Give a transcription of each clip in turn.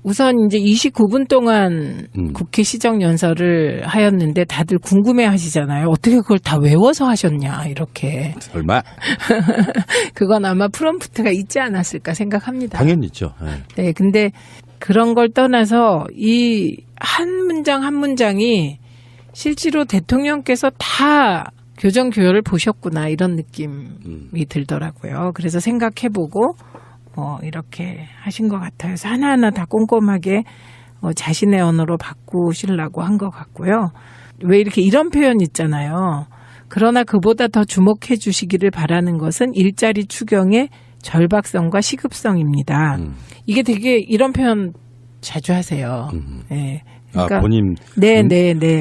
우선 이제 29분 동안 국회 시정연설을 하였는데 다들 궁금해 하시잖아요. 어떻게 그걸 다 외워서 하셨냐, 이렇게. 설마? 그건 아마 프롬프트가 있지 않았을까 생각합니다. 당연히 있죠. 네. 네, 근데 그런 걸 떠나서 이 한 문장 한 문장이 실제로 대통령께서 다 교정교열을 보셨구나, 이런 느낌이 들더라고요. 그래서 생각해보고 이렇게 하신 것 같아요. 그래서 하나하나 다 꼼꼼하게 자신의 언어로 바꾸시려고 한 것 같고요. 왜 이렇게 이런 표현 있잖아요. 그러나 그보다 더 주목해 주시기를 바라는 것은 일자리 추경의 절박성과 시급성입니다. 이게 되게 이런 표현 자주 하세요. 네. 그러니까, 본인 네.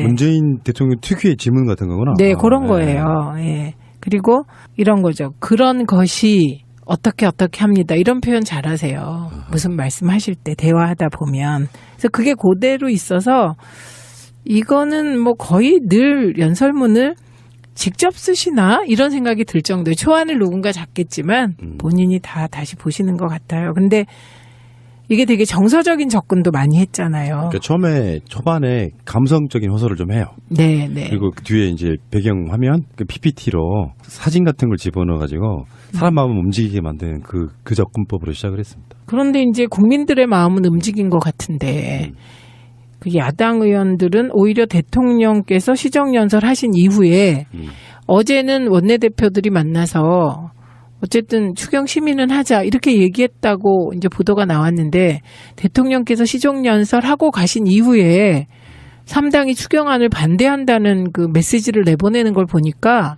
문재인 대통령 특유의 지문 같은 거구나. 네, 그런 거예요. 네. 그리고 이런 거죠. 그런 것이 어떻게 합니다. 이런 표현 잘하세요. 무슨 말씀하실 때 대화하다 보면. 그래서 그게 그대로 있어서 이거는 뭐 거의 늘 연설문을 직접 쓰시나 이런 생각이 들 정도의 초안을 누군가 잡겠지만 본인이 다 다시 보시는 것 같아요. 근데 이게 되게 정서적인 접근도 많이 했잖아요. 그러니까 초반에 감성적인 호소를 좀 해요. 네. 그리고 그 뒤에 이제 배경 화면, 그 PPT로 사진 같은 걸 집어넣어가지고 사람 마음을 움직이게 만드는 그 접근법으로 시작을 했습니다. 그런데 이제 국민들의 마음은 움직인 것 같은데 그 야당 의원들은 오히려 대통령께서 시정연설 하신 이후에 어제는 원내대표들이 만나서 어쨌든 추경 심의는 하자 이렇게 얘기했다고 이제 보도가 나왔는데 대통령께서 시정연설하고 가신 이후에 3당이 추경안을 반대한다는 그 메시지를 내보내는 걸 보니까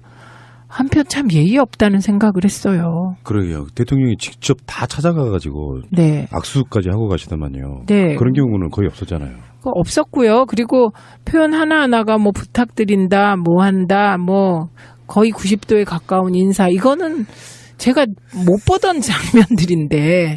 한편 참 예의 없다는 생각을 했어요. 그러게요. 대통령이 직접 다 찾아가가지고 네. 악수까지 하고 가시더만요. 네. 그런 경우는 거의 없었잖아요. 없었고요. 그리고 표현 하나하나가 뭐 부탁드린다, 뭐 한다, 뭐 거의 90도에 가까운 인사. 이거는 제가 못 보던 장면들인데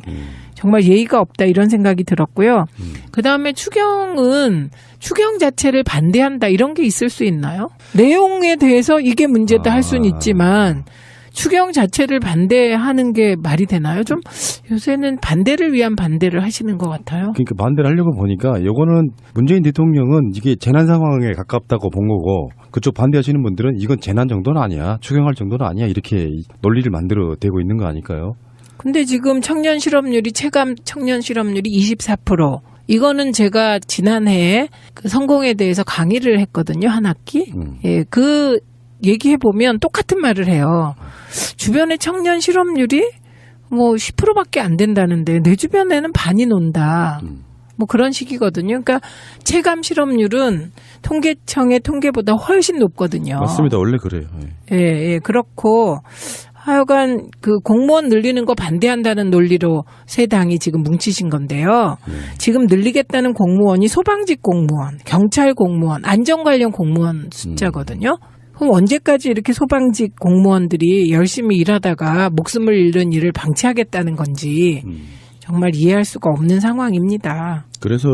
정말 예의가 없다 이런 생각이 들었고요. 그다음에 추경 자체를 반대한다 이런 게 있을 수 있나요? 내용에 대해서 이게 문제다 할 수는 있지만 추경 자체를 반대하는 게 말이 되나요? 좀 요새는 반대를 위한 반대를 하시는 것 같아요. 그러니까 반대를 하려고 보니까 이거는 문재인 대통령은 이게 재난 상황에 가깝다고 본 거고 그쪽 반대하시는 분들은 이건 재난 정도는 아니야. 추경할 정도는 아니야. 이렇게 논리를 만들어 대고 있는 거 아닐까요? 근데 지금 체감 청년 실업률이 24%. 이거는 제가 지난해에 그 성공에 대해서 강의를 했거든요. 한 학기. 예, 그 얘기해보면 똑같은 말을 해요. 주변의 청년 실업률이 뭐 10%밖에 안 된다는데 내 주변에는 반이 논다. 뭐 그런 식이거든요. 그러니까 체감 실업률은 통계청의 통계보다 훨씬 높거든요. 맞습니다. 원래 그래요. 예, 그렇고 하여간 그 공무원 늘리는 거 반대한다는 논리로 세 당이 지금 뭉치신 건데요. 지금 늘리겠다는 공무원이 소방직 공무원, 경찰 공무원, 안전 관련 공무원 숫자거든요. 그럼 언제까지 이렇게 소방직 공무원들이 열심히 일하다가 목숨을 잃는 일을 방치하겠다는 건지 정말 이해할 수가 없는 상황입니다. 그래서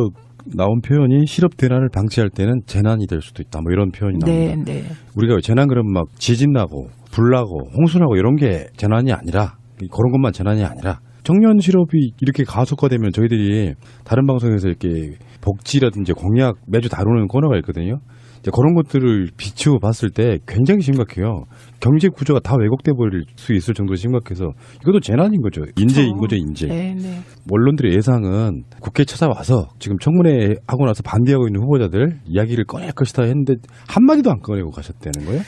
나온 표현이 실업 대란을 방치할 때는 재난이 될 수도 있다. 뭐 이런 표현이 나옵니다. 네. 우리가 재난 그러면 막 지진 나고 불 나고 홍수 나고 이런 게 재난이 아니라 그런 것만 재난이 아니라 청년 실업이 이렇게 가속화되면 저희들이 다른 방송에서 이렇게 복지라든지 공약 매주 다루는 코너가 있거든요. 이제 그런 것들을 비추어 봤을 때 굉장히 심각해요. 경제 구조가 다 왜곡돼 버릴 수 있을 정도로 심각해서 이것도 재난인 거죠. 인재인 거죠, 인재. 네. 언론들의 예상은 국회에 찾아와서 지금 청문회 하고 나서 반대하고 있는 후보자들 이야기를 꺼낼 것이다 했는데 한마디도 안 꺼내고 가셨다는 거예요?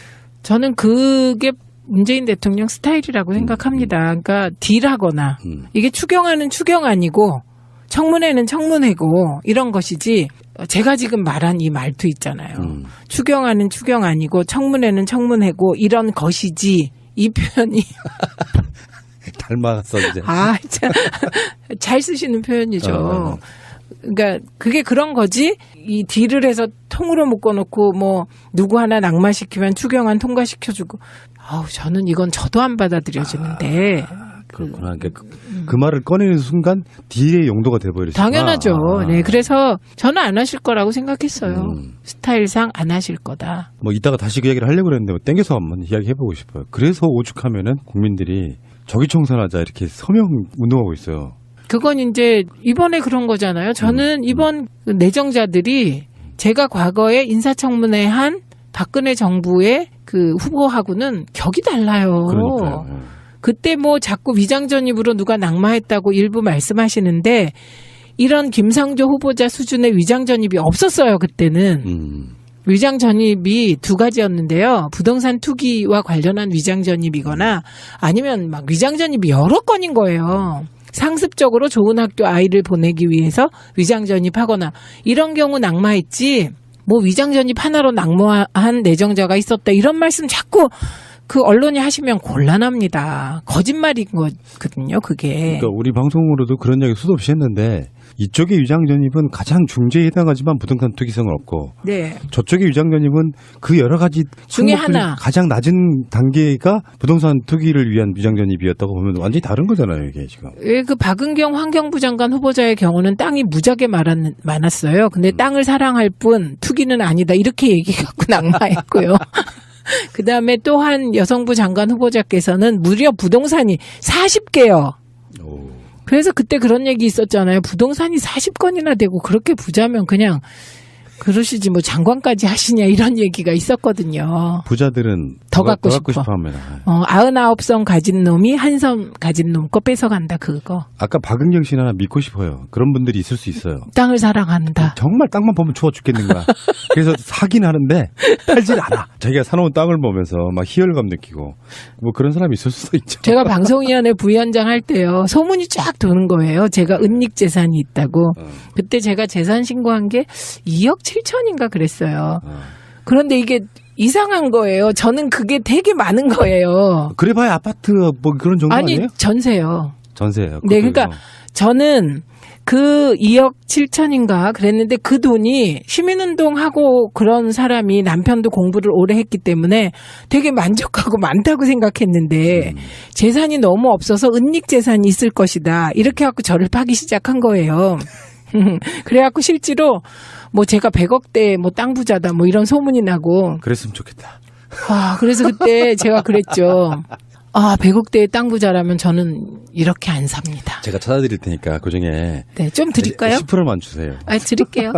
저는 그게 문재인 대통령 스타일이라고 생각합니다. 그러니까 딜하거나 이게 추경안은 추경 아니고 청문회는 청문회고 이런 것이지 제가 지금 말한 이 말투 있잖아요. 추경안은 추경 아니고 청문회는 청문회고 이런 것이지 이 표현이 닮았어 이제. 참 잘 쓰시는 표현이죠. 그러니까 그게 그런 거지. 이 딜을 해서 통으로 묶어놓고 뭐 누구 하나 낙마시키면 추경안 통과시켜주고. 저는 이건 저도 안 받아들여지는데. 그렇구나. 그러니까 그 말을 꺼내는 순간 딜의 용도가 돼버리죠. 당연하죠. 네, 그래서 저는 안 하실 거라고 생각했어요. 스타일상 안 하실 거다. 뭐 이따가 다시 그 얘기를 하려고 그랬는데 땡겨서 한번 이야기해보고 싶어요. 그래서 오죽하면은 국민들이 적위청산하자 이렇게 서명 운동하고 있어요. 그건 이제 이번에 그런 거잖아요. 저는 이번 내정자들이 제가 과거에 인사청문회 한 박근혜 정부의 그 후보하고는 격이 달라요. 그러니까요. 그때 뭐 자꾸 위장전입으로 누가 낙마했다고 일부 말씀하시는데 이런 김상조 후보자 수준의 위장전입이 없었어요. 그때는. 위장전입이 두 가지였는데요. 부동산 투기와 관련한 위장전입이거나 아니면 막 위장전입이 여러 건인 거예요. 상습적으로 좋은 학교 아이를 보내기 위해서 위장전입하거나 이런 경우 낙마했지 뭐 위장전입 하나로 낙마한 내정자가 있었다 이런 말씀 자꾸 그 언론이 하시면 곤란합니다. 거짓말인 거거든요, 그게. 그러니까 우리 방송으로도 그런 얘기 수도 없이 했는데 이쪽의 위장전입은 가장 중죄에 해당하지만 부동산 투기성은 없고 네. 저쪽의 위장전입은 그 여러 가지 중에 항목들이 하나. 가장 낮은 단계가 부동산 투기를 위한 위장전입이었다고 보면 완전히 다른 거잖아요, 이게 지금. 예, 그 박은경 환경부 장관 후보자의 경우는 땅이 무지하게 많았어요. 근데 땅을 사랑할 뿐 투기는 아니다 이렇게 얘기해갖고 낙마했고요. 그 다음에 또 한 여성부 장관 후보자께서는 무려 부동산이 40개요. 그래서 그때 그런 얘기 있었잖아요. 부동산이 40건이나 되고 그렇게 부자면 그냥 그러시지 뭐 장관까지 하시냐 이런 얘기가 있었거든요. 부자들은 더 갖고 싶어 합니다. 99성 가진 놈이 한 성 가진 놈 거 뺏어간다 그거. 아까 박은경 씨는 하나 믿고 싶어요. 그런 분들이 있을 수 있어요. 땅을 사랑한다. 정말 땅만 보면 좋아 죽겠는 거야. 그래서 사긴 하는데 팔질 않아. 자기가 사놓은 땅을 보면서 막 희열감 느끼고 뭐 그런 사람이 있을 수도 있죠. 제가 방송위원회 부위원장 할 때요. 소문이 쫙 도는 거예요. 제가 은닉 재산이 있다고. 그때 제가 재산 신고한 게 2억 7천인가 그랬어요. 그런데 이게 이상한 거예요. 저는 그게 되게 많은 거예요. 그래봐야 아파트 뭐 그런 정도 아니, 아니에요? 전세요. 전세예요. 네, 그러니까 저는 그 2억 7천인가 그랬는데 그 돈이 시민운동하고 그런 사람이 남편도 공부를 오래 했기 때문에 되게 만족하고 많다고 생각했는데 재산이 너무 없어서 은닉 재산이 있을 것이다. 이렇게 해갖고 저를 파기 시작한 거예요. 그래갖고 실제로 뭐 제가 100억대 뭐 땅 부자다 뭐 이런 소문이 나고. 그랬으면 좋겠다. 그래서 그때 제가 그랬죠. 100억대의 땅 부자라면 저는 이렇게 안 삽니다. 제가 찾아드릴 테니까 그중에 네, 좀 드릴까요? 10%만 주세요. 드릴게요.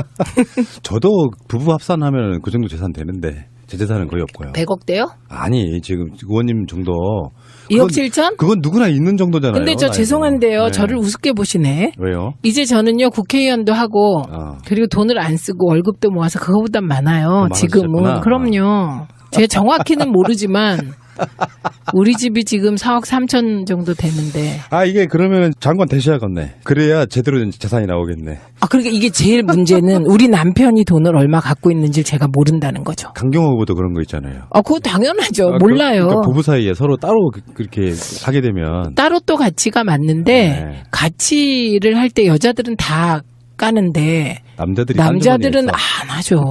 저도 부부 합산하면 그 정도 재산 되는데 제 재산은 거의 없고요. 100억대요? 아니 지금 의원님 정도 2억 7천? 그건 누구나 있는 정도잖아요. 근데 저 죄송한데요. 네. 저를 우습게 보시네. 왜요? 이제 저는요 국회의원도 하고 그리고 돈을 안 쓰고 월급도 모아서 그거보단 많아요. 지금은. 그럼요. 제가 정확히는 모르지만 우리 집이 지금 4억 3천 정도 되는데. 이게 그러면 장관 되셔야겠네. 그래야 제대로 된 재산이 나오겠네. 그러니까 이게 제일 문제는 우리 남편이 돈을 얼마 갖고 있는지 제가 모른다는 거죠. 강경호 후보도 그런 거 있잖아요. 그거 당연하죠. 몰라요. 그러니까 부부 사이에 서로 따로 그렇게 하게 되면. 따로 또 가치가 맞는데 네. 가치를 할 때 여자들은 다 까는데 남자들은 안 하죠.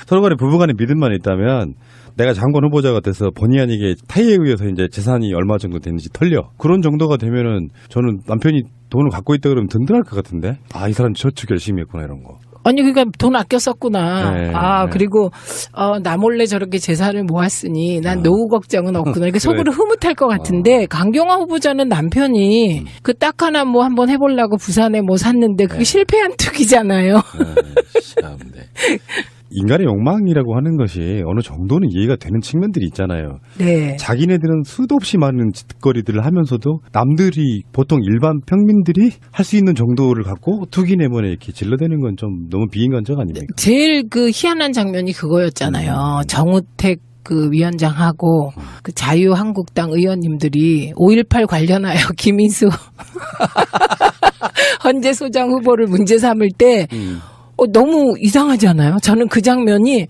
서로 간에 부부 간에 믿음만 있다면 내가 장관 후보자가 돼서 본의 아니게 타의에 의해서 이제 재산이 얼마 정도 되는지 털려. 그런 정도가 되면은 저는 남편이 돈을 갖고 있다 그러면 든든할 것 같은데. 이 사람 저축 열심히 했구나 이런 거. 아니 그러니까 돈 아껴 썼구나. 네, 그리고 나 몰래 저렇게 재산을 모았으니 난 노후 걱정은 없구나. 이렇게 속으로 흐뭇할 것 같은데 강경화 후보자는 남편이 그 딱 하나 뭐 한번 해보려고 부산에 뭐 샀는데 그게 실패한 투기잖아요. 참, 네. 인간의 욕망이라고 하는 것이 어느 정도는 이해가 되는 측면들이 있잖아요. 네. 자기네들은 수도 없이 많은 짓거리들을 하면서도 남들이 보통 일반 평민들이 할 수 있는 정도를 갖고 투기 내문에 이렇게 질러대는 건 좀 너무 비인간적 아닙니까? 제일 그 희한한 장면이 그거였잖아요. 정우택 그 위원장하고 그 자유한국당 의원님들이 5.18 관련하여 김인수 헌재 소장 후보를 문제 삼을 때 너무 이상하지 않아요? 저는 그 장면이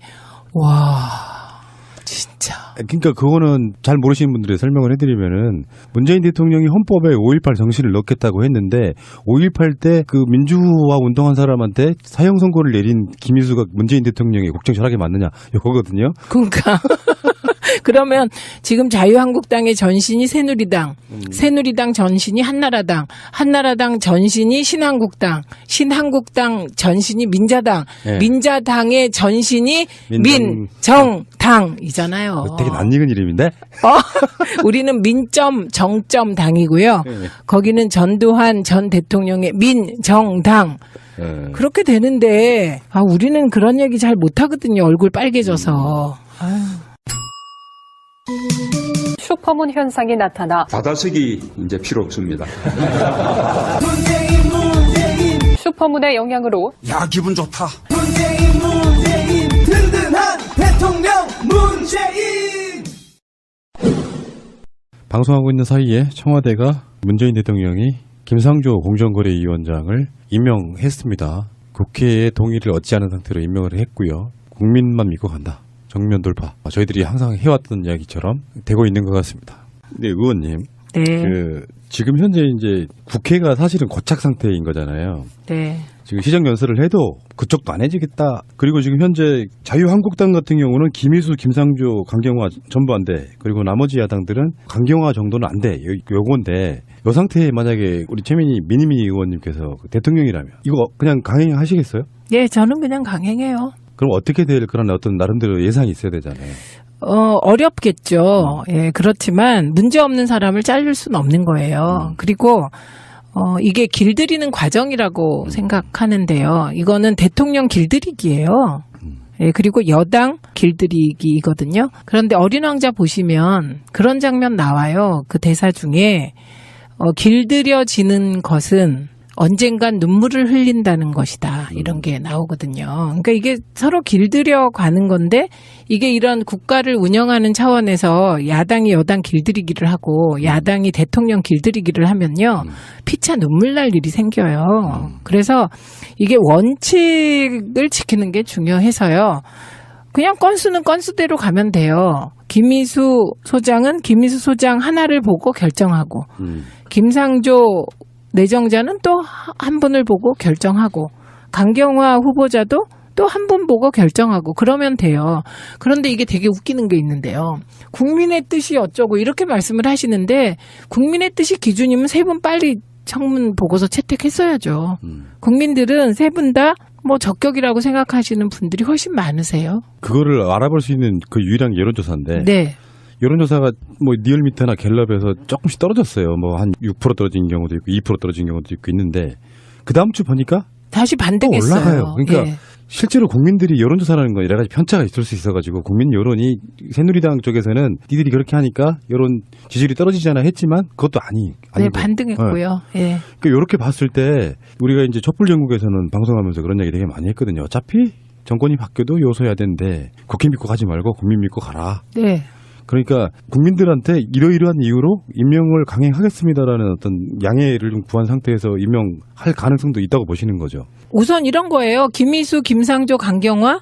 진짜. 그러니까 그거는 잘 모르시는 분들이 설명을 해드리면은 문재인 대통령이 헌법에 5.18 정신을 넣겠다고 했는데 5.18 때 그 민주화 운동한 사람한테 사형 선고를 내린 김인수가 문재인 대통령의 국정 철학에 맞느냐 이거거든요. 그러니까 그러면 지금 자유한국당의 전신이 새누리당, 새누리당 전신이 한나라당, 한나라당 전신이 신한국당, 신한국당 전신이 민자당, 네. 민자당의 전신이 민정당이잖아요. 되게 되게 낯익은 이름인데? 우리는 민점 정점 당이고요. 거기는 전두환 전 대통령의 민정당. 그렇게 되는데 우리는 그런 얘기 잘 못하거든요. 얼굴 빨개져서. 슈퍼문 현상이 나타나 받아쓰기 이제 필요 없습니다. 슈퍼문의 영향으로 야, 기분 좋다. 문재인 든든한 대통령 문재인. 방송하고 있는 사이에 청와대가 문재인 대통령이 김상조 공정거래위원장을 임명했습니다. 국회의 동의를 얻지 않은 상태로 임명을 했고요. 국민만 믿고 간다. 정면 돌파. 저희들이 항상 해왔던 이야기처럼 되고 있는 것 같습니다. 네, 의원님. 네. 지금 현재 이제 국회가 사실은 고착 상태인 거잖아요. 네. 지금 시정연설을 해도 그쪽도 안 해지겠다. 그리고 지금 현재 자유한국당 같은 경우는 김희수, 김상조, 강경화 전부안돼. 그리고 나머지 야당들은 강경화 정도는 안 돼. 요건데 이 상태에 만약에 우리 최민희 미니미니 의원님께서 대통령이라면 이거 그냥 강행하시겠어요? 예, 저는 그냥 강행해요. 그럼 어떻게 될 그런 어떤 나름대로 예상이 있어야 되잖아요. 어렵겠죠. 예, 그렇지만 문제 없는 사람을 자를 수는 없는 거예요. 그리고 이게 길들이는 과정이라고 생각하는데요. 이거는 대통령 길들이기예요. 예, 그리고 여당 길들이기거든요. 그런데 어린 왕자 보시면 그런 장면 나와요. 그 대사 중에 길들여지는 것은 언젠간 눈물을 흘린다는 것이다. 이런 게 나오거든요. 그러니까 이게 서로 길들여 가는 건데 이게 이런 국가를 운영하는 차원에서 야당이 여당 길들이기를 하고 야당이 대통령 길들이기를 하면요. 피차 눈물 날 일이 생겨요. 그래서 이게 원칙을 지키는 게 중요해서요. 그냥 건수는 건수대로 가면 돼요. 김희수 소장은 김희수 소장 하나를 보고 결정하고 김상조 내정자는 또 한 분을 보고 결정하고 강경화 후보자도 또 한 분 보고 결정하고 그러면 돼요. 그런데 이게 되게 웃기는 게 있는데요. 국민의 뜻이 어쩌고 이렇게 말씀을 하시는데 국민의 뜻이 기준이면 세 분 빨리 청문 보고서 채택했어야죠. 국민들은 세 분 다 뭐 적격이라고 생각하시는 분들이 훨씬 많으세요. 그거를 알아볼 수 있는 그 유일한 여론조사인데 네. 여론조사가 뭐 리얼미터나 갤럽에서 조금씩 떨어졌어요. 뭐 한 6% 떨어진 경우도 있고 2% 떨어진 경우도 있고 있는데 그 다음 주 보니까 다시 또 반등했어요. 올라가요. 그러니까 예. 실제로 실제로 국민들이 여론조사라는 건 여러 가지 편차가 있을 수 있어가지고 국민 여론이 새누리당 쪽에서는 니들이 그렇게 하니까 여론 지지율이 떨어지잖아 했지만 그것도 네, 아니고. 반등했고요. 예. 그러니까 이렇게 봤을 때 우리가 이제 촛불전국에서는 방송하면서 그런 얘기 되게 많이 했거든요. 어차피 정권이 바뀌어도 요소해야 되는데 국회 믿고 가지 말고 국민 믿고 가라. 네. 그러니까 국민들한테 이러이러한 이유로 임명을 강행하겠습니다라는 어떤 양해를 좀 구한 상태에서 임명할 가능성도 있다고 보시는 거죠. 우선 이런 거예요. 김희수, 김상조, 강경화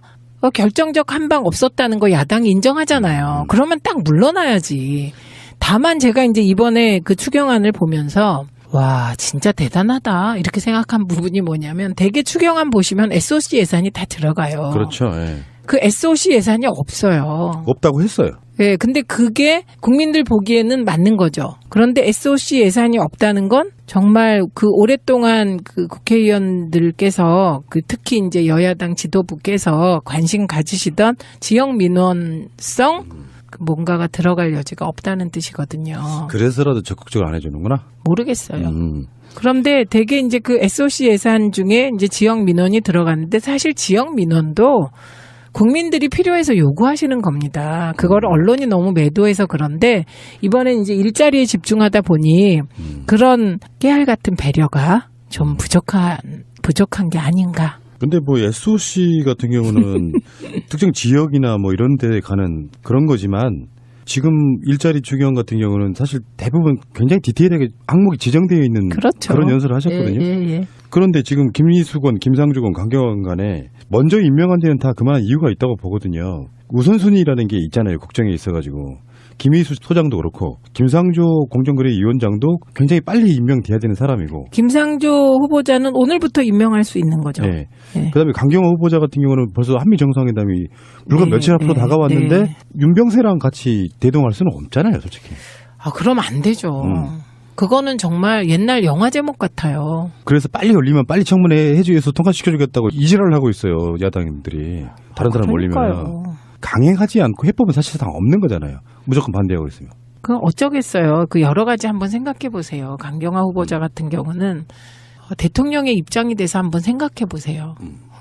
결정적 한방 없었다는 거 야당이 인정하잖아요. 그러면 딱 물러나야지. 다만 제가 이제 이번에 그 추경안을 보면서 와 진짜 대단하다 이렇게 생각한 부분이 뭐냐면 대개 추경안 보시면 SOC 예산이 다 들어가요. 그렇죠. 예. 그 SOC 예산이 없어요. 없다고 했어요. 예, 근데 그게 국민들 보기에는 맞는 거죠. 그런데 SOC 예산이 없다는 건 정말 그 오랫동안 그 국회의원들께서 그 특히 이제 여야당 지도부께서 관심 가지시던 지역 민원성 뭔가가 들어갈 여지가 없다는 뜻이거든요. 그래서라도 적극적으로 안 해주는구나. 모르겠어요. 그런데 대개 이제 그 SOC 예산 중에 이제 지역 민원이 들어갔는데 사실 지역 민원도 국민들이 필요해서 요구하시는 겁니다. 그거를 언론이 너무 매도해서 그런데 이번엔 이제 일자리에 집중하다 보니 그런 깨알 같은 배려가 좀 부족한 게 아닌가. 근데 뭐 SOC 같은 경우는 특정 지역이나 뭐 이런 데 가는 그런 거지만 지금 일자리 추경 같은 경우는 사실 대부분 굉장히 디테일하게 항목이 지정되어 있는 그렇죠. 그런 연설을 하셨거든요. 예. 그런데 지금 김희수건, 김상조건, 강경원 간에 먼저 임명한 데는 다 그만한 이유가 있다고 보거든요. 우선순위라는 게 있잖아요. 국정에 있어가지고. 김희수 소장도 그렇고 김상조 공정거래위원장도 굉장히 빨리 임명돼야 되는 사람이고 김상조 후보자는 오늘부터 임명할 수 있는 거죠. 네. 네. 그다음에 강경화 후보자 같은 경우는 벌써 한미 정상회담이 불과 네, 며칠 앞으로 네, 다가왔는데 네. 윤병세랑 같이 대동할 수는 없잖아요, 솔직히. 그럼 안 되죠. 그거는 정말 옛날 영화 제목 같아요. 그래서 빨리 올리면 빨리 청문회 해주해서 통과시켜주겠다고 이지랄을 하고 있어요, 야당인들이. 다른 사람 올리면. 그러니까요. 강행하지 않고 해법은 사실상 없는 거잖아요. 무조건 반대하고 있으면. 그 어쩌겠어요. 그 여러 가지 한번 생각해 보세요. 강경화 후보자 같은 경우는 대통령의 입장이 돼서 한번 생각해 보세요.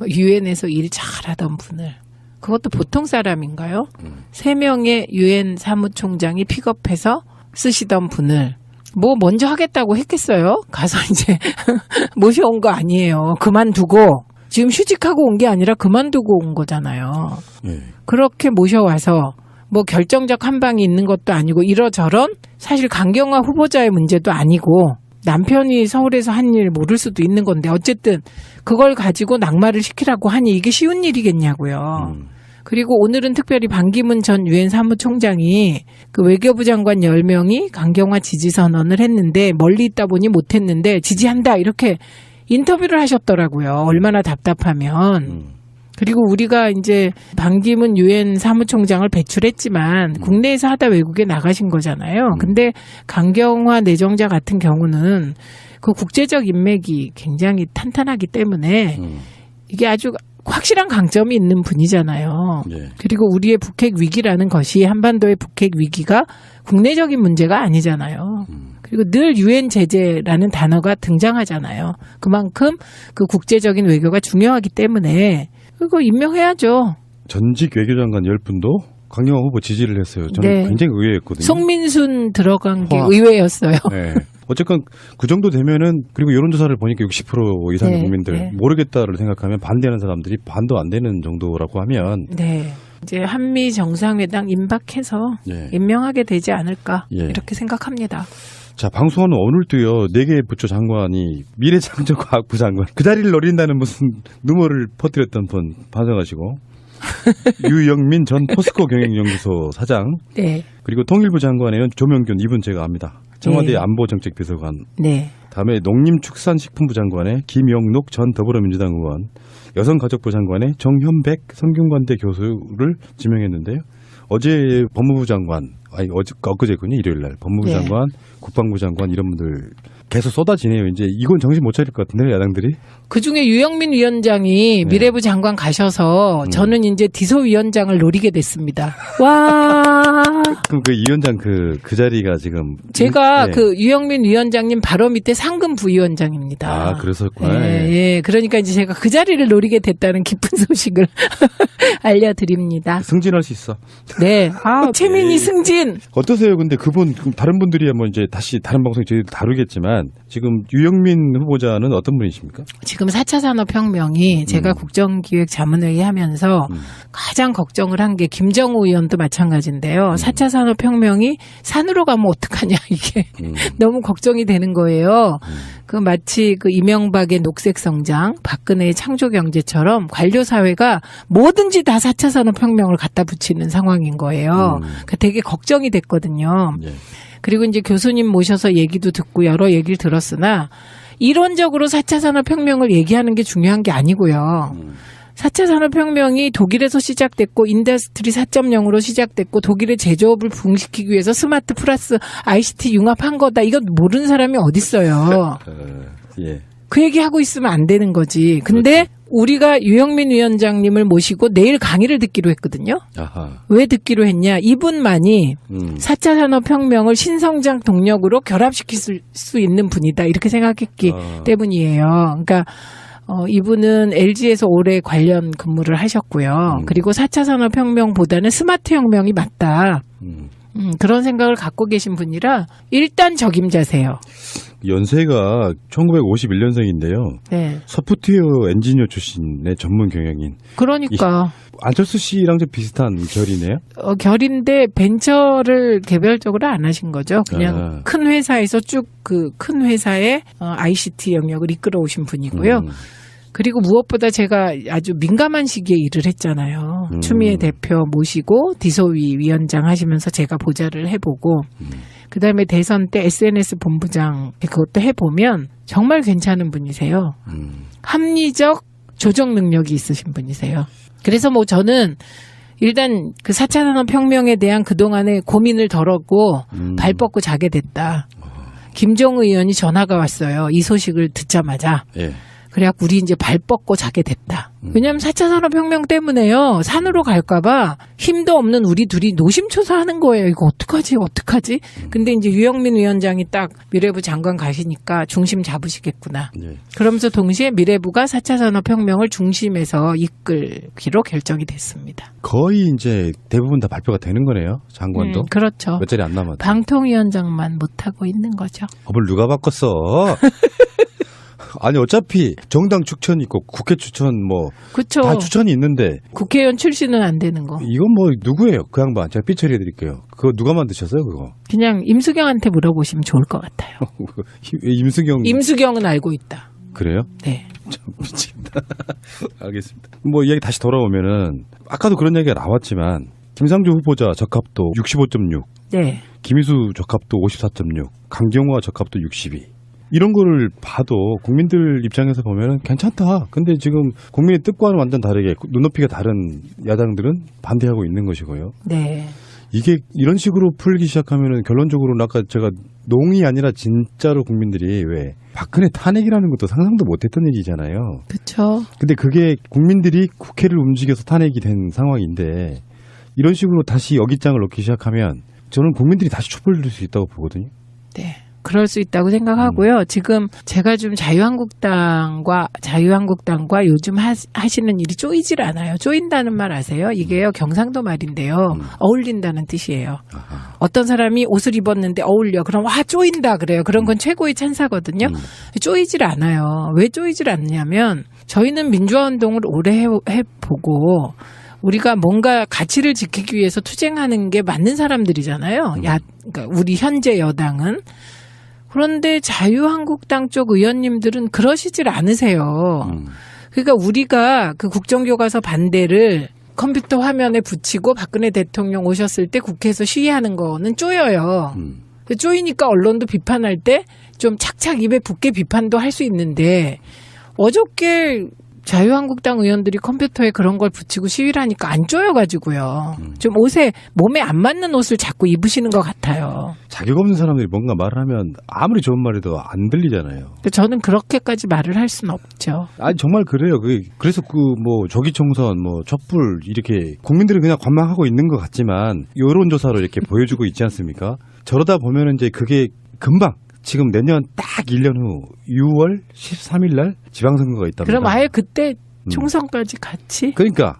유엔에서 일 잘하던 분을. 그것도 보통 사람인가요? 3명의 유엔 사무총장이 픽업해서 쓰시던 분을 뭐 먼저 하겠다고 했겠어요? 가서 이제 모셔온 거 아니에요. 그만두고 지금 휴직하고 온 게 아니라 그만두고 온 거잖아요. 예. 그렇게 모셔와서 뭐 결정적 한 방이 있는 것도 아니고 이러저런 사실 강경화 후보자의 문제도 아니고 남편이 서울에서 한 일 모를 수도 있는 건데 어쨌든 그걸 가지고 낙마를 시키라고 하니 이게 쉬운 일이겠냐고요. 그리고 오늘은 특별히 반기문 전 유엔 사무총장이 그 외교부 장관 10명이 강경화 지지 선언을 했는데 멀리 있다 보니 못했는데 지지한다 이렇게 인터뷰를 하셨더라고요. 얼마나 답답하면. 그리고 우리가 이제 반기문 유엔 사무총장을 배출했지만 국내에서 하다 외국에 나가신 거잖아요. 근데 강경화 내정자 같은 경우는 그 국제적 인맥이 굉장히 탄탄하기 때문에 이게 아주 확실한 강점이 있는 분이잖아요. 예. 그리고 우리의 북핵 위기라는 것이 한반도의 북핵 위기가 국내적인 문제가 아니잖아요. 그리고 늘 유엔 제재라는 단어가 등장하잖아요. 그만큼 그 국제적인 외교가 중요하기 때문에 그거 임명해야죠. 전직 외교장관 10분도 강경화 후보 지지를 했어요. 저는 네. 굉장히 의외였거든요. 송민순 들어간 게 와. 의외였어요. 네. 어쨌건 그 정도 되면은 그리고 여론조사를 보니까 60% 이상의 네, 국민들 네. 모르겠다를 생각하면 반대하는 사람들이 반도 안 되는 정도라고 하면 네. 이제 한미 정상회담 임박해서 예. 임명하게 되지 않을까 예. 이렇게 생각합니다. 자, 방송하는 오늘도요, 4개의 부처 장관이 미래창조과학부 장관, 그 자리를 노린다는 무슨 누모를 퍼뜨렸던 분 반성하시고, 유영민 전 포스코 경영연구소 사장, 네. 그리고 통일부 장관에는 조명균, 이분 제가 압니다. 청와대 네. 안보정책비서관, 네. 다음에 농림축산식품부 장관에 김영록 전 더불어민주당 의원, 여성가족부 장관에 정현백 성균관대 교수를 지명했는데요. 어제 법무부 장관, 엊그제군요, 일요일 날 법무부 네. 장관, 국방부 장관 이런 분들 계속 쏟아지네요. 이제 이건 정신 못 차릴 것 같은데요, 야당들이. 그중에 유영민 위원장이 네. 미래부 장관 가셔서 저는 이제 디소위원장을 노리게 됐습니다. 와. 그럼 그 위원장 그 자리가 지금 제가 네. 그 유영민 위원장님 바로 밑에 상금 부위원장입니다. 아, 그랬었구나. 예, 예. 그러니까 이제 제가 그 자리를 노리게 됐다는 기쁜 소식을 알려드립니다. 승진할 수 있어. 네. 아, 최민희 예. 승진. 어떠세요? 근데 그분 다른 분들이야 뭐 이제 다시 다른 방송에 저희도 다루겠지만 지금 유영민 후보자는 어떤 분이십니까? 지금 4차 산업혁명이 제가 국정기획자문회의 하면서 가장 걱정을 한 게 김정우 의원도 마찬가지인데요. 4차 산업혁명이 산으로 가면 어떡하냐 이게 너무 걱정이 되는 거예요. 그 마치 그 이명박의 녹색성장, 박근혜의 창조경제처럼 관료사회가 뭐든지 다 4차 산업혁명을 갖다 붙이는 상황인 거예요. 그러니까 되게 걱정이 됐거든요. 예. 그리고 이제 교수님 모셔서 얘기도 듣고 여러 얘기를 들었으나 이론적으로 4차 산업혁명을 얘기하는 게 중요한 게 아니고요. 4차 산업혁명이 독일에서 시작됐고 인더스트리 4.0으로 시작됐고 독일의 제조업을 부흥시키기 위해서 스마트 플러스 ICT 융합한 거다. 이거 모르는 사람이 어딨어요. 예. 그 얘기하고 있으면 안 되는 거지. 근데 우리가 유영민 위원장님을 모시고 내일 강의를 듣기로 했거든요. 아하. 왜 듣기로 했냐. 이분만이 4차 산업혁명을 신성장 동력으로 결합시킬 수 있는 분이다. 이렇게 생각했기 때문이에요. 그러니까 이분은 LG에서 오래 관련 근무를 하셨고요. 그리고 4차 산업혁명보다는 스마트 혁명이 맞다. 그런 생각을 갖고 계신 분이라 일단 적임자세요. 연세가 1951년생인데요. 네. 소프트웨어 엔지니어 출신의 전문 경영인. 그러니까 안철수 씨랑 좀 비슷한 결이네요. 결인데 벤처를 개별적으로 안 하신 거죠. 그냥 큰 회사에서 쭉 그 큰 회사의 ICT 영역을 이끌어 오신 분이고요. 그리고 무엇보다 제가 아주 민감한 시기에 일을 했잖아요. 추미애 대표 모시고 디소위 위원장 하시면서 제가 보좌를 해보고 그다음에 대선 때 SNS 본부장 그것도 해보면 정말 괜찮은 분이세요. 합리적 조정 능력이 있으신 분이세요. 그래서 뭐 저는 일단 그 4차 산업혁명에 대한 그동안의 고민을 덜었고 발 뻗고 자게 됐다. 김정우 의원이 전화가 왔어요. 이 소식을 듣자마자. 예. 그래갖고 우리 이제 발 뻗고 자게 됐다. 왜냐하면 4차 산업혁명 때문에요. 산으로 갈까봐 힘도 없는 우리 둘이 노심초사하는 거예요. 이거 어떡하지? 근데 이제 유영민 위원장이 딱 미래부 장관 가시니까 중심 잡으시겠구나. 예. 그러면서 동시에 미래부가 4차 산업혁명을 중심에서 이끌기로 결정이 됐습니다. 거의 이제 대부분 다 발표가 되는 거네요. 장관도. 그렇죠. 몇 자리 안 남았죠. 방통위원장만 못하고 있는 거죠. 법을 누가 바꿨어? 아니 어차피 정당 추천 있고 국회 추천 뭐 다 그렇죠. 추천이 있는데 국회의원 출신은 안 되는 거. 이건 뭐 누구예요? 그 양반 제가 삐처리해 드릴게요. 그거 누가 만드셨어요 그거? 그냥 임수경한테 물어보시면 좋을 것 같아요. 임수경 임수경은 알고 있다. 그래요? 네. 참 미치겠다. 알겠습니다. 뭐 이야기 다시 돌아오면은 아까도 그런 얘기가 나왔지만 김상조 후보자 적합도 65.6, 네. 김희수 적합도 54.6, 강경화 적합도 62. 이런 거를 봐도 국민들 입장에서 보면은 괜찮다. 근데 지금 국민의 뜻과는 완전 다르게 눈높이가 다른 야당들은 반대하고 있는 것이고요. 네. 이게 이런 식으로 풀기 시작하면은 결론적으로는 아까 제가 농이 아니라 진짜로 국민들이 왜 박근혜 탄핵이라는 것도 상상도 못했던 얘기잖아요. 그렇죠. 근데 그게 국민들이 국회를 움직여서 탄핵이 된 상황인데 이런 식으로 다시 여깃장을 놓기 시작하면 저는 국민들이 다시 촛불 들을 수 있다고 보거든요. 네. 그럴 수 있다고 생각하고요. 지금 제가 좀 자유한국당과 요즘 하시는 일이 쪼이질 않아요. 쪼인다는 말 아세요? 이게요, 경상도 말인데요. 어울린다는 뜻이에요. 어떤 사람이 옷을 입었는데 어울려. 그럼 와, 쪼인다 그래요. 그런 건 최고의 찬사거든요. 쪼이질 않아요. 왜 쪼이질 않냐면 저희는 민주화 운동을 오래 해보고 우리가 뭔가 가치를 지키기 위해서 투쟁하는 게 맞는 사람들이잖아요. 그러니까 우리 현재 여당은. 그런데 자유한국당 쪽 의원님들은 그러시질 않으세요. 그러니까 우리가 그 국정교과서 반대를 컴퓨터 화면에 붙이고 박근혜 대통령 오셨을 때 국회에서 시위하는 거는 쪼여요. 쪼이니까 언론도 비판할 때 좀 착착 입에 붙게 비판도 할 수 있는데 어저께 자유한국당 의원들이 컴퓨터에 그런 걸 붙이고 시위를 하니까 안 쪼여가지고요. 좀 몸에 안 맞는 옷을 자꾸 입으시는 것 같아요. 자격 없는 사람들이 뭔가 말을 하면 아무리 좋은 말해도 안 들리잖아요. 저는 그렇게까지 말을 할 수는 없죠. 아니 정말 그래요. 그래서 뭐 조기총선, 뭐 촛불 이렇게 국민들이 그냥 관망하고 있는 것 같지만 여론조사로 이렇게 보여주고 있지 않습니까? 저러다 보면은 이제 그게 금방. 지금 내년 딱 1년 후 6월 13일 날 지방선거가 있답니다. 그럼 아예 그때 총선까지 같이? 그러니까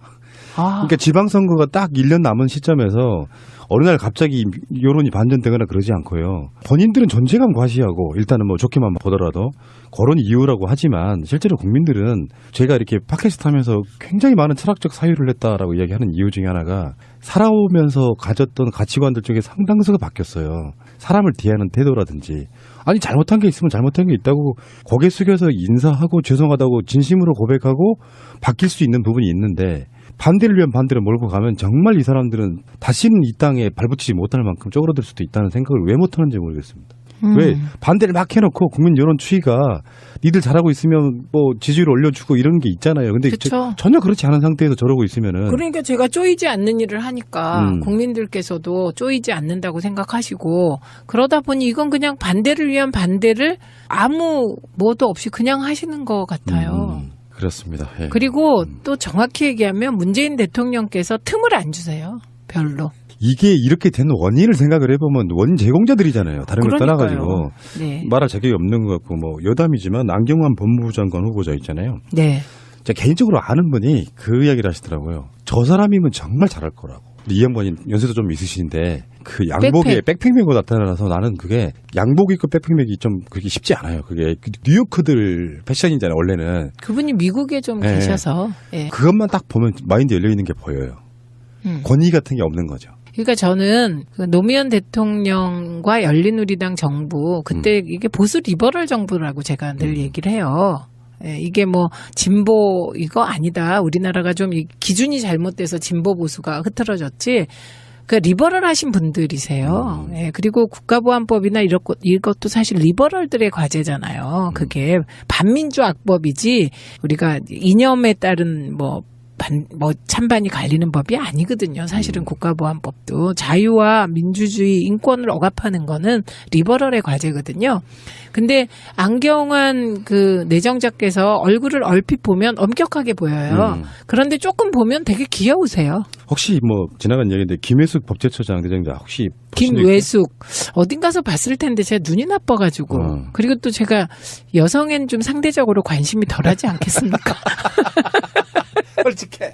지방선거가 딱 1년 남은 시점에서 어느 날 갑자기 여론이 반전되거나 그러지 않고요. 본인들은 존재감 과시하고 일단은 뭐 좋게만 보더라도 그런 이유라고 하지만 실제로 국민들은 제가 이렇게 팟캐스트 하면서 굉장히 많은 철학적 사유를 냈다라고 이야기하는 이유 중에 하나가 살아오면서 가졌던 가치관들 중에 상당수가 바뀌었어요. 사람을 대하는 태도라든지 아니 잘못한 게 있으면 잘못한 게 있다고 고개 숙여서 인사하고 죄송하다고 진심으로 고백하고 바뀔 수 있는 부분이 있는데 반대를 위한 반대를 몰고 가면 정말 이 사람들은 다시는 이 땅에 발붙이지 못할 만큼 쪼그라들 수도 있다는 생각을 왜 못하는지 모르겠습니다. 왜 반대를 막 해놓고 국민 여론 추이가 니들 잘하고 있으면 뭐 지지율 올려주고 이런 게 있잖아요. 근데 전혀 그렇지 않은 상태에서 저러고 있으면은 그러니까 제가 쪼이지 않는 일을 하니까 국민들께서도 쪼이지 않는다고 생각하시고 그러다 보니 이건 그냥 반대를 위한 반대를 아무 뭐도 없이 그냥 하시는 것 같아요. 그렇습니다. 예. 그리고 또 정확히 얘기하면 문재인 대통령께서 틈을 안 주세요. 별로. 이게 이렇게 된 원인을 생각을 해보면 원인 제공자들이잖아요. 다른 걸 떠나가지고 네. 말할 자격이 없는 것 같고 뭐 여담이지만 안경환 법무부 장관 후보자 있잖아요. 네. 제가 개인적으로 아는 분이 그 이야기를 하시더라고요. 저 사람이면 정말 잘할 거라고. 이 양반이 연세도 좀 있으신데 그 양복에 백팩 메고 나타나서 나는 그게 양복 입고 백팩 메기 좀 그게 쉽지 않아요. 그게 뉴요커들 패션이잖아요. 원래는. 그분이 미국에 좀 계셔서. 예. 그것만 딱 보면 마인드 열려 있는 게 보여요. 권위 같은 게 없는 거죠. 그러니까 저는 그 노무현 대통령과 열린우리당 정부 그때 이게 보수 리버럴 정부라고 제가 늘 얘기를 해요. 예, 이게 뭐 진보 이거 아니다. 우리나라가 좀 기준이 잘못돼서 진보 보수가 흐트러졌지. 그 리버럴 하신 분들이세요. 예, 그리고 국가보안법이나 이것도 사실 리버럴들의 과제잖아요. 그게 반민주 악법이지 우리가 이념에 따른 뭐 뭐 찬반이 갈리는 법이 아니거든요. 사실은 국가보안법도 자유와 민주주의, 인권을 억압하는 거는 리버럴의 과제거든요. 근데 안경환 그 내정자께서 얼굴을 얼핏 보면 엄격하게 보여요. 그런데 조금 보면 되게 귀여우세요. 혹시 뭐 지나간 얘기인데 김혜숙 법제처장 내정자 혹시 김외숙 어딘가서 봤을 텐데 제가 눈이 나빠가지고 그리고 또 제가 여성엔 좀 상대적으로 관심이 덜하지 않겠습니까? 솔직해.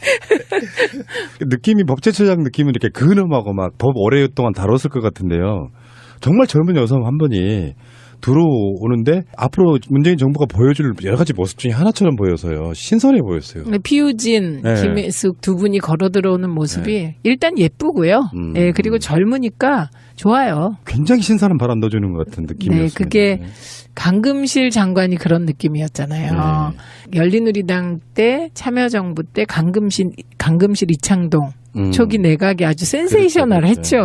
느낌이 법제처장 느낌은 이렇게 근엄하고 막 법 오랫동안 다뤘을 것 같은데요. 정말 젊은 여성 한 분이 들어오는데 앞으로 문재인 정부가 보여줄 여러 가지 모습 중에 하나처럼 보여서요. 신선해 보였어요. 피우진, 네. 김혜숙 두 분이 걸어 들어오는 모습이 일단 예쁘고요. 네, 그리고 젊으니까 좋아요. 굉장히 신선한 바람 넣어주는 것 같은 느낌이었어요. 네, 그게 강금실 장관이 그런 느낌이었잖아요. 열린우리당 때 참여정부 때 강금실 이창동 초기 내각이 아주 센세이셔널했죠.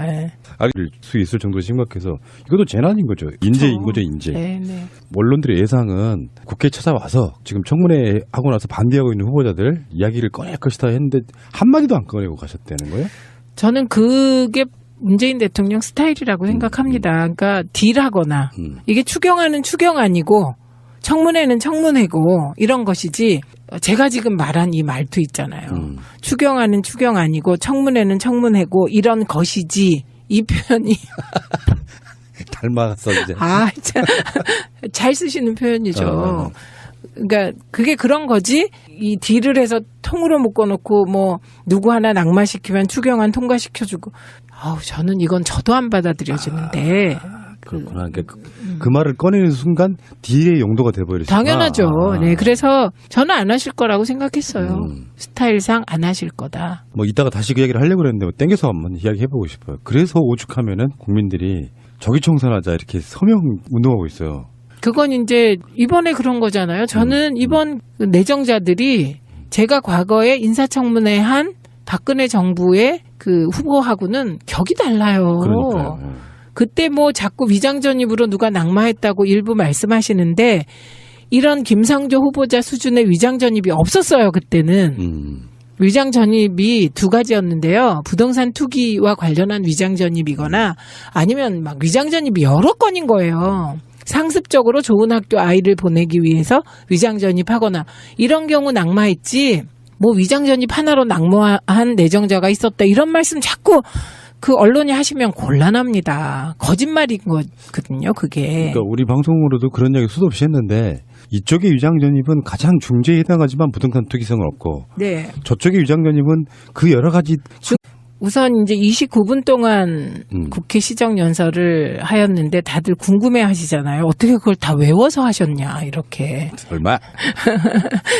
네. 알 수 있을 정도로 심각해서 이것도 재난인 거죠. 인재인 거죠, 인재. 네, 네. 언론들의 예상은 국회에 찾아와서 지금 청문회 하고 나서 반대하고 있는 후보자들 이야기를 꺼낼 것이다 했는데 한마디도 안 꺼내고 가셨다는 거예요? 저는 그게 문재인 대통령 스타일이라고 생각합니다. 그러니까 딜하거나 이게 추경안은 추경 아니고 청문회는 청문회고 이런 것이지 제가 지금 말한 이 말투 있잖아요. 추경안은 추경 아니고 청문회는 청문회고 이런 것이지 이 표현이 닮아갔어 이제. 아, 참. 잘 쓰시는 표현이죠. 그러니까 그게 그런 거지. 이 딜을 해서 통으로 묶어놓고 뭐 누구 하나 낙마시키면 추경안 통과시켜주고. 아우 저는 이건 저도 안 받아들여지는데. 그렇구나. 그러니까 그 말을 꺼내는 순간 딜의 용도가 돼버리죠. 당연하죠. 네, 그래서 저는 안 하실 거라고 생각했어요. 스타일상 안 하실 거다. 뭐 이따가 다시 그 얘기를 하려고 그랬는데 뭐 땡겨서 한번 이야기해보고 싶어요. 그래서 오죽하면은 국민들이 저기총선하자 이렇게 서명 운동하고 있어요. 그건 이제 이번에 그런 거잖아요. 저는 이번 내정자들이 제가 과거에 인사청문회 한 박근혜 정부의 그 후보하고는 격이 달라요. 그러니까요. 그때 뭐 자꾸 위장전입으로 누가 낙마했다고 일부 말씀하시는데 이런 김상조 후보자 수준의 위장전입이 없었어요. 그때는. 위장전입이 두 가지였는데요. 부동산 투기와 관련한 위장전입이거나 아니면 막 위장전입이 여러 건인 거예요. 상습적으로 좋은 학교 아이를 보내기 위해서 위장전입하거나 이런 경우 낙마했지 뭐 위장전입 하나로 낙마한 내정자가 있었다. 이런 말씀 자꾸 그 언론이 하시면 곤란합니다. 거짓말인 거거든요, 그게. 그러니까 우리 방송으로도 그런 얘기 수도 없이 했는데 이쪽의 위장전입은 가장 중죄에 해당하지만 부동산 투기성은 없고 네. 저쪽의 위장전입은 그 여러 가지 우선 이제 29분 동안 국회 시정연설을 하였는데 다들 궁금해 하시잖아요. 어떻게 그걸 다 외워서 하셨냐, 이렇게. 설마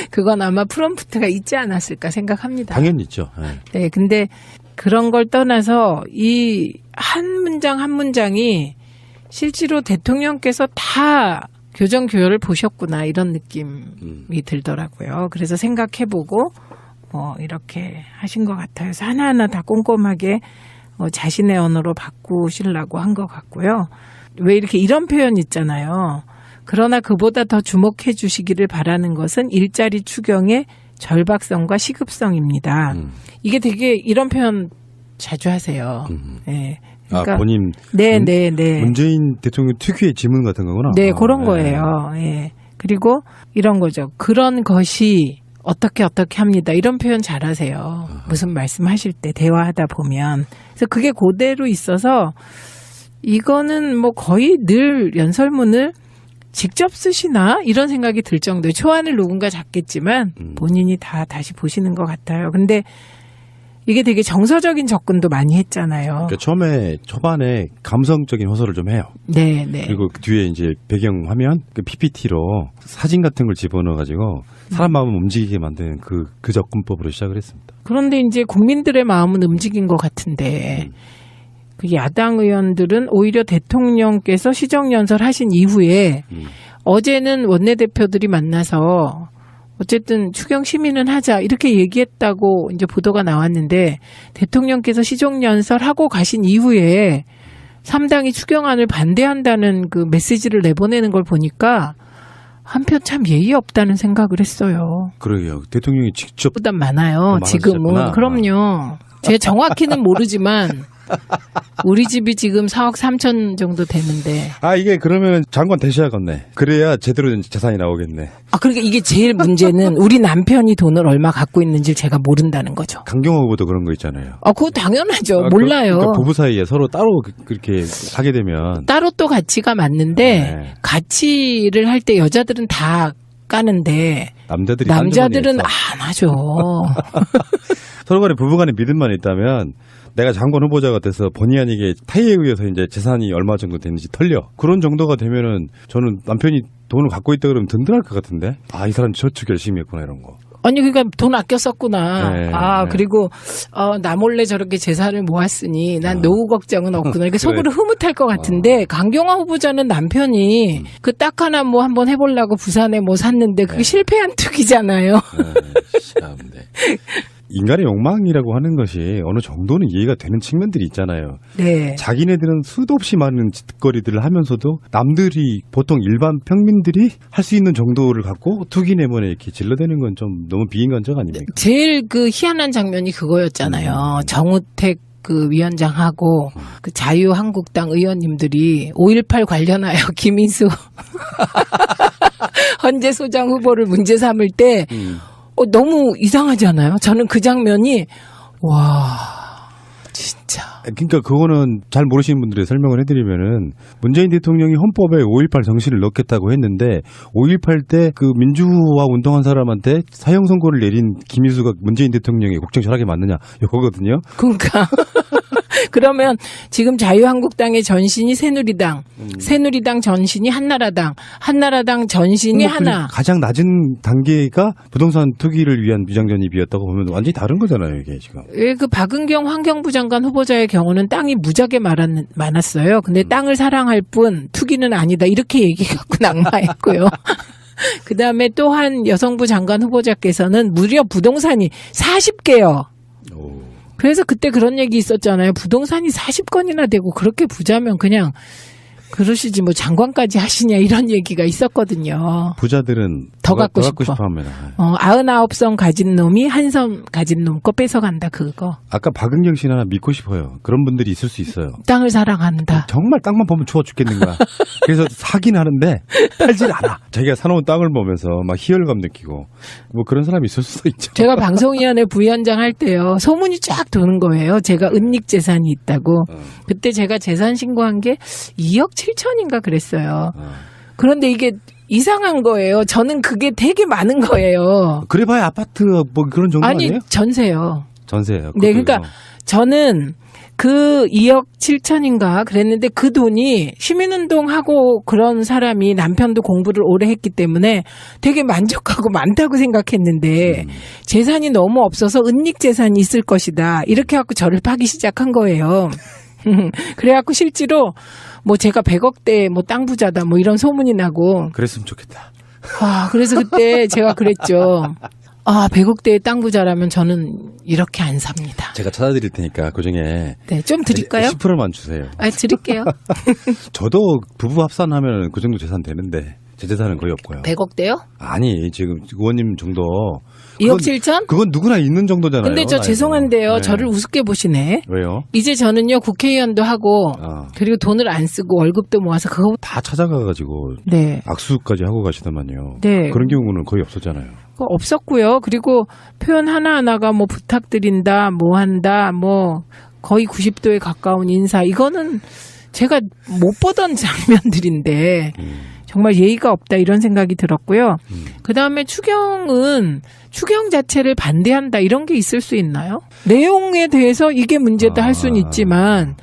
그건 아마 프롬프트가 있지 않았을까 생각합니다. 당연히 있죠. 네, 근데 그런 걸 떠나서 이 한 문장 한 문장이 실제로 대통령께서 다 교정교열을 보셨구나 이런 느낌이 들더라고요. 그래서 생각해보고 이렇게 하신 것 같아요. 그래서 하나하나 다 꼼꼼하게 자신의 언어로 바꾸시려고 한 것 같고요. 왜 이렇게 이런 표현 있잖아요. 그러나 그보다 더 주목해 주시기를 바라는 것은 일자리 추경의 절박성과 시급성입니다. 이게 되게 이런 표현 자주 하세요. 네. 그러니까, 본인 네. 문재인 대통령 특유의 지문 같은 거구나. 네, 그런 거예요. 예. 그리고 이런 거죠. 그런 것이 어떻게 합니다. 이런 표현 잘하세요. 무슨 말씀하실 때 대화하다 보면. 그래서 그게 그대로 있어서 이거는 뭐 거의 늘 연설문을 직접 쓰시나 이런 생각이 들 정도의 초안을 누군가 잡겠지만 본인이 다 다시 보시는 것 같아요. 근데 이게 되게 정서적인 접근도 많이 했잖아요. 그러니까 초반에 감성적인 호소를 좀 해요. 네. 그리고 그 뒤에 이제 배경 화면, 그 PPT로 사진 같은 걸 집어넣어가지고 사람 마음을 움직이게 만드는 그 접근법으로 시작을 했습니다. 그런데 이제 국민들의 마음은 움직인 것 같은데 그 야당 의원들은 오히려 대통령께서 시정연설 하신 이후에 어제는 원내대표들이 만나서 어쨌든 추경 심의는 하자 이렇게 얘기했다고 이제 보도가 나왔는데 대통령께서 시정연설하고 가신 이후에 3당이 추경안을 반대한다는 그 메시지를 내보내는 걸 보니까 한편 참 예의 없다는 생각을 했어요. 그러게요. 대통령이 직접 보다 많아요. 지금은. 많아지셨구나. 그럼요. 제가 정확히는 모르지만 우리 집이 지금 4억 3천 정도 되는데. 이게 그러면 장관 되셔야겠네. 그래야 제대로 된 재산이 나오겠네. 그러니까 이게 제일 문제는 우리 남편이 돈을 얼마 갖고 있는지 제가 모른다는 거죠. 강경화 후보도 그런 거 있잖아요. 그거 당연하죠. 몰라요. 그러니까 부부 사이에 서로 따로 그렇게 하게 되면 따로 또 가치가 맞는데 네. 가치를 할 때 여자들은 다 까는데 남자들이 남자들은 딴 안 하죠. 서로 간에 부부간에 믿음만 있다면 내가 장관 후보자가 돼서 본의 아니게 타의에 의해서 이제 재산이 얼마 정도 되는지 털려. 그런 정도가 되면은 저는 남편이 돈을 갖고 있다 그러면 든든할 것 같은데. 이 사람 저축 열심히 했구나 이런 거. 아니 그러니까 돈 아껴 썼구나. 네, 네. 그리고 나 몰래 저렇게 재산을 모았으니 난 노후 걱정은 없구나. 이렇게 그래. 속으로 흐뭇할 것 같은데 강경화 후보자는 남편이 그 딱 하나 뭐 한번 해보려고 부산에 뭐 샀는데 그게 실패한 투기잖아요. 참, 네. 인간의 욕망이라고 하는 것이 어느 정도는 이해가 되는 측면들이 있잖아요. 네. 자기네들은 수도 없이 많은 짓거리들을 하면서도 남들이 보통 일반 평민들이 할 수 있는 정도를 갖고 투기 내문에 이렇게 질러대는 건 좀 너무 비인간적 아닙니까? 제일 그 희한한 장면이 그거였잖아요. 정우택 그 위원장하고 그 자유한국당 의원님들이 5.18 관련하여 김인수 헌재 소장 후보를 문제 삼을 때 너무 이상하지 않아요? 저는 그 장면이 진짜. 그러니까 그거는 잘 모르시는 분들이 설명을 해드리면은 문재인 대통령이 헌법에 5.18 정신을 넣겠다고 했는데 5.18 때 그 민주화 운동한 사람한테 사형 선고를 내린 김인수가 문재인 대통령의 국정 철학에 맞느냐 이거거든요. 그러니까 그러면 지금 자유한국당의 전신이 새누리당, 새누리당 전신이 한나라당 전신이 하나. 가장 낮은 단계가 부동산 투기를 위한 비장전입이었다고 보면 완전히 다른 거잖아요, 이게 지금. 그 박은경 환경부 장관 후보자의 경우는 땅이 무지하게 많았어요. 근데 땅을 사랑할 뿐 투기는 아니다. 이렇게 얘기 갖고 낙마했고요. 그다음에 또 한 여성부 장관 후보자께서는 무려 부동산이 40개요. 그래서 그때 그런 얘기 있었잖아요. 부동산이 40건이나 되고 그렇게 부자면 그냥 그러시지 뭐 장관까지 하시냐 이런 얘기가 있었거든요. 부자들은 더 갖고 싶어 싶어. 합니다. 99섬 가진 놈이 한 섬 가진 놈 거 뺏어간다 그거. 아까 박은경 씨는 하나 믿고 싶어요. 그런 분들이 있을 수 있어요. 땅을 사랑한다. 정말 땅만 보면 추워 죽겠는가. 그래서 사긴 하는데 팔질 않아. 자기가 사놓은 땅을 보면서 막 희열감 느끼고 뭐 그런 사람이 있을 수도 있죠. 제가 방송위원회 부위원장 할 때요. 소문이 쫙 도는 거예요. 제가 은닉 재산이 있다고. 그때 제가 재산 신고한 게 2억 7천인가 그랬어요. 그런데 이게 이상한 거예요. 저는 그게 되게 많은 거예요. 그래봐야 아파트 뭐 그런 정도 아니 아니에요? 전세요. 전세예요. 네, 그러니까 저는 그 2억 7천인가 그랬는데 그 돈이 시민운동하고 그런 사람이 남편도 공부를 오래 했기 때문에 되게 만족하고 많다고 생각했는데 재산이 너무 없어서 은닉 재산이 있을 것이다. 이렇게 해갖고 저를 파기 시작한 거예요. 그래갖고 실제로 뭐 제가 100억대 뭐 땅 부자다 뭐 이런 소문이 나고. 그랬으면 좋겠다. 그래서 그때 제가 그랬죠. 100억대의 땅 부자라면 저는 이렇게 안 삽니다. 제가 찾아드릴 테니까 그중에 네, 좀 드릴까요? 10%만 주세요. 드릴게요. 저도 부부 합산하면 그 정도 재산 되는데 제 재산은 거의 없고요. 100억대요? 아니 지금 의원님 정도 2억 7천? 그건 누구나 있는 정도잖아요. 근데 저 나이도. 죄송한데요. 네. 저를 우습게 보시네. 왜요? 이제 저는요 국회의원도 하고 그리고 돈을 안 쓰고 월급도 모아서 그거 다 찾아가가지고 네. 악수까지 하고 가시더만요. 네. 그런 경우는 거의 없었잖아요. 그거 없었고요. 그리고 표현 하나하나가 뭐 부탁드린다, 뭐 한다, 뭐 거의 90도에 가까운 인사. 이거는 제가 못 보던 장면들인데 정말 예의가 없다 이런 생각이 들었고요. 그다음에 추경 자체를 반대한다 이런 게 있을 수 있나요? 내용에 대해서 이게 문제다 할 수는 있지만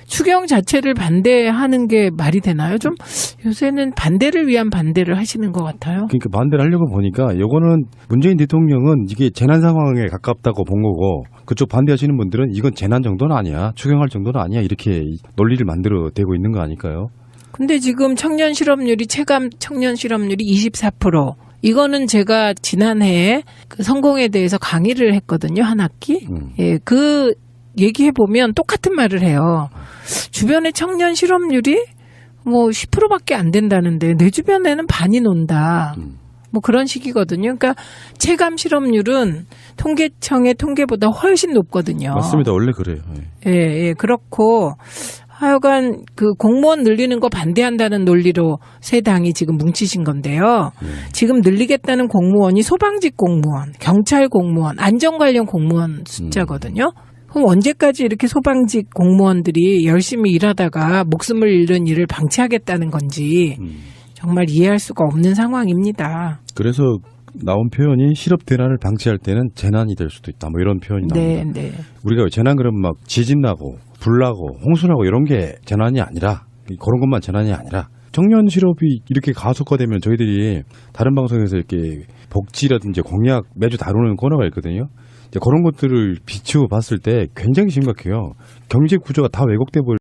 추경 자체를 반대하는 게 말이 되나요? 좀 요새는 반대를 위한 반대를 하시는 것 같아요. 그러니까 반대를 하려고 보니까 이거는 문재인 대통령은 이게 재난 상황에 가깝다고 본 거고 그쪽 반대하시는 분들은 이건 재난 정도는 아니야. 추경할 정도는 아니야. 이렇게 논리를 만들어 대고 있는 거 아닐까요? 근데 지금 체감 청년 실업률이 24%. 이거는 제가 지난해에 그 성공에 대해서 강의를 했거든요. 한 학기. 예, 그 얘기해 보면 똑같은 말을 해요. 주변의 청년 실업률이 뭐 10%밖에 안 된다는데 내 주변에는 반이 논다. 뭐 그런 식이거든요. 그러니까 체감 실업률은 통계청의 통계보다 훨씬 높거든요. 맞습니다. 원래 그래요. 예. 예, 그렇고 하여간 그 공무원 늘리는 거 반대한다는 논리로 새 당이 지금 뭉치신 건데요. 지금 늘리겠다는 공무원이 소방직 공무원, 경찰 공무원, 안전 관련 공무원 숫자거든요. 그럼 언제까지 이렇게 소방직 공무원들이 열심히 일하다가 목숨을 잃는 일을 방치하겠다는 건지 정말 이해할 수가 없는 상황입니다. 그래서 나온 표현이 실업 대란을 방치할 때는 재난이 될 수도 있다. 뭐 이런 표현이 나옵니다. 네. 우리가 재난 그러면 막 지진 나고 불 나고 홍수 나고 이런 게 재난이 아니라 그런 것만 재난이 아니라 청년 실업이 이렇게 가속화되면 저희들이 다른 방송에서 이렇게 복지라든지 공약 매주 다루는 코너가 있거든요. 이제 그런 것들을 비추어 봤을 때 굉장히 심각해요. 경제 구조가 다 왜곡돼 버려.